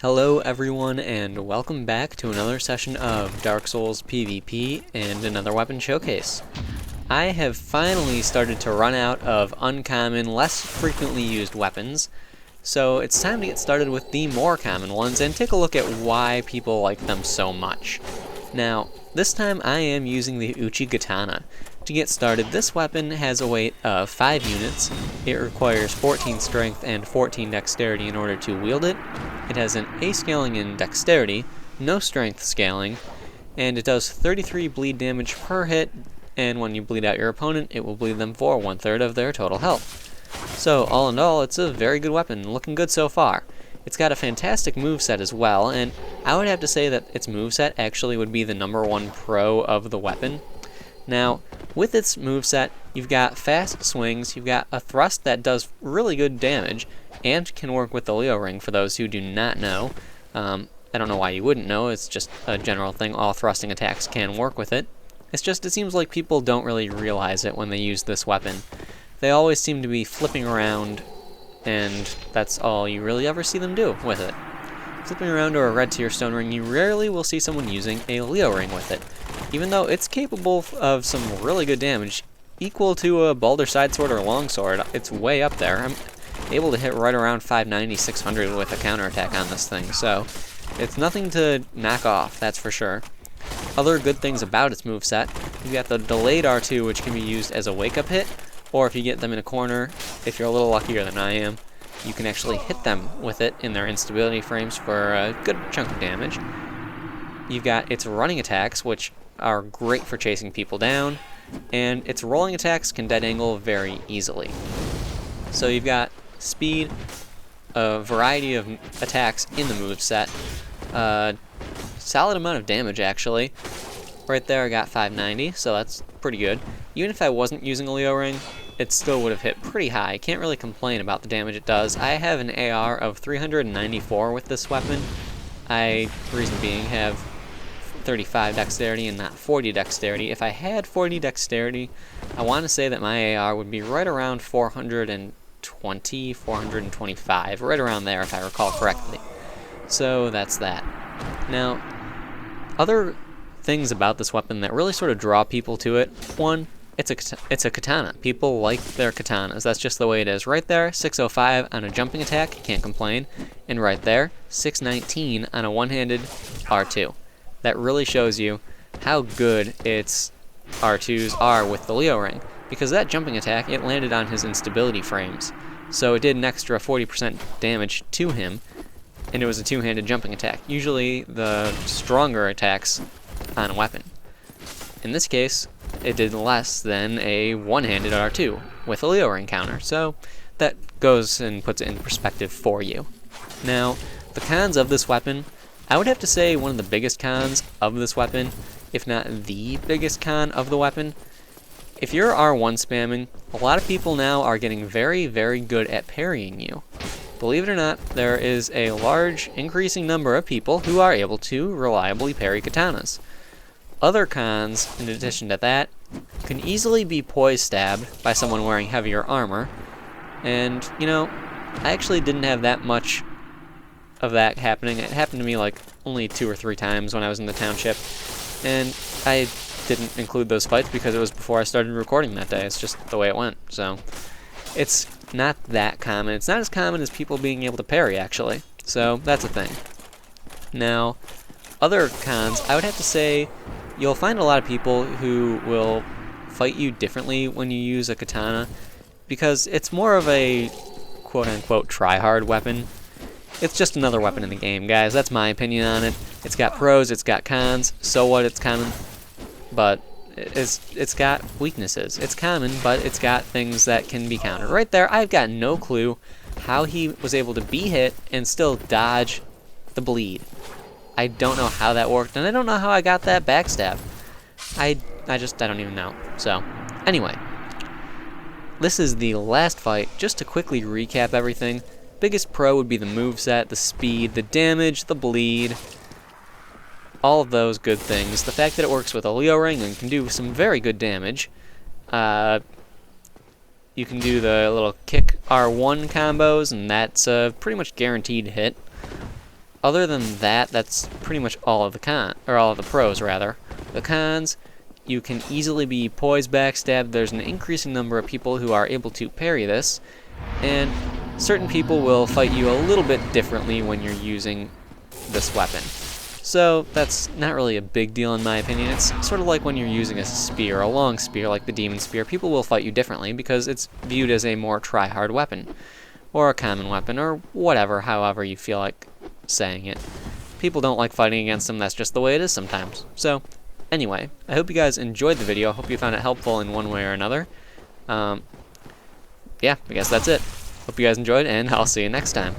Hello everyone and welcome back to another session of Dark Souls PvP and another weapon showcase. I have finally started to run out of uncommon, less frequently used weapons, so it's time to get started with the more common ones and take a look at why people like them so much. Now, this time I am using the Uchigatana. To get started, this weapon has a weight of 5 units. It requires 14 strength and 14 dexterity in order to wield it. It has an A scaling in dexterity, no strength scaling, and it does 33 bleed damage per hit, and when you bleed out your opponent, it will bleed them for 1/3 of their total health. So all in all, it's a very good weapon, looking good so far. It's got a fantastic moveset as well, and I would have to say that its moveset actually would be the #1 pro of the weapon. Now, with its moveset, you've got fast swings, you've got a thrust that does really good damage, and can work with the Leo Ring for those who do not know. I don't know why you wouldn't know, it's just a general thing, all thrusting attacks can work with it. It's just, it seems like people don't really realize it when they use this weapon. They always seem to be flipping around, and that's all you really ever see them do with it. Flipping around to a red tier stone ring, you rarely will see someone using a Leo Ring with it, even though it's capable of some really good damage, equal to a Balder Sidesword or Longsword. It's way up there. I'm able to hit right around 590, 600 with a counterattack on this thing, so it's nothing to knock off, that's for sure. Other good things about its moveset, you've got the delayed R2, which can be used as a wake-up hit, or if you get them in a corner, if you're a little luckier than I am, you can actually hit them with it in their instability frames for a good chunk of damage. You've got its running attacks, which are great for chasing people down, and its rolling attacks can dead angle very easily. So you've got speed, a variety of attacks in the moveset, solid amount of damage actually. Right there I got 590, so that's pretty good. Even if I wasn't using a Leo Ring, it still would have hit pretty high. Can't really complain about the damage it does. I have an AR of 394 with this weapon. I, reason being, have 35 dexterity and not 40 dexterity. If I had 40 dexterity, I want to say that my AR would be right around 420, 425, right around there if I recall correctly. So that's that. Now, other things about this weapon that really sort of draw people to it. One, it's a katana. People like their katanas. That's just the way it is. Right there, 605 on a jumping attack, can't complain. And right there, 619 on a one-handed R2. That really shows you how good its R2s are with the Leo Ring. Because that jumping attack, it landed on his instability frames. So it did an extra 40% damage to him, and it was a two-handed jumping attack. Usually the stronger attacks on a weapon. In this case, it did less than a one-handed R2 with a Leo Ring counter, so that goes and puts it in perspective for you. Now, the cons of this weapon, I would have to say one of the biggest cons of this weapon, if not the biggest con of the weapon, if you're R1 spamming, a lot of people now are getting very, very good at parrying you. Believe it or not, there is a large, increasing number of people who are able to reliably parry katanas. Other cons, in addition to that, can easily be poise stabbed by someone wearing heavier armor, and, you know, I actually didn't have that much of that happening. It happened to me like only 2 or 3 times when I was in the township, and I didn't include those fights because it was before I started recording that day. It's just the way it went, so it's not that common. It's not as common as people being able to parry, actually, so that's a thing. Now, other cons, I would have to say you'll find a lot of people who will fight you differently when you use a katana because it's more of a quote-unquote try-hard weapon. It's just another weapon in the game, guys. That's my opinion on it. It's got pros, it's got cons. So what, it's common, but it's got weaknesses. It's common, but it's got things that can be countered. Right there, I've got no clue how he was able to be hit and still dodge the bleed. I don't know how that worked, and I don't know how I got that backstab. I don't even know. So, anyway. This is the last fight. Just to quickly recap everything, biggest pro would be the moveset, the speed, the damage, the bleed, all of those good things. The fact that it works with a Leo Ring and can do some very good damage. You can do the little kick R1 combos, and that's a pretty much guaranteed hit. other than that, that's pretty much all of the pros rather. The cons, you can easily be poised backstabbed. There's an increasing number of people who are able to parry this, and certain people will fight you a little bit differently when you're using this weapon. So that's not really a big deal in my opinion. It's sort of like when you're using a spear, a long spear like the demon spear. People will fight you differently because it's viewed as a more try-hard weapon, or a common weapon, or whatever, however you feel like saying it. People don't like fighting against them, that's just the way it is sometimes. So, anyway, I hope you guys enjoyed the video. I hope you found it helpful in one way or another. Yeah, I guess that's it. Hope you guys enjoyed, and I'll see you next time.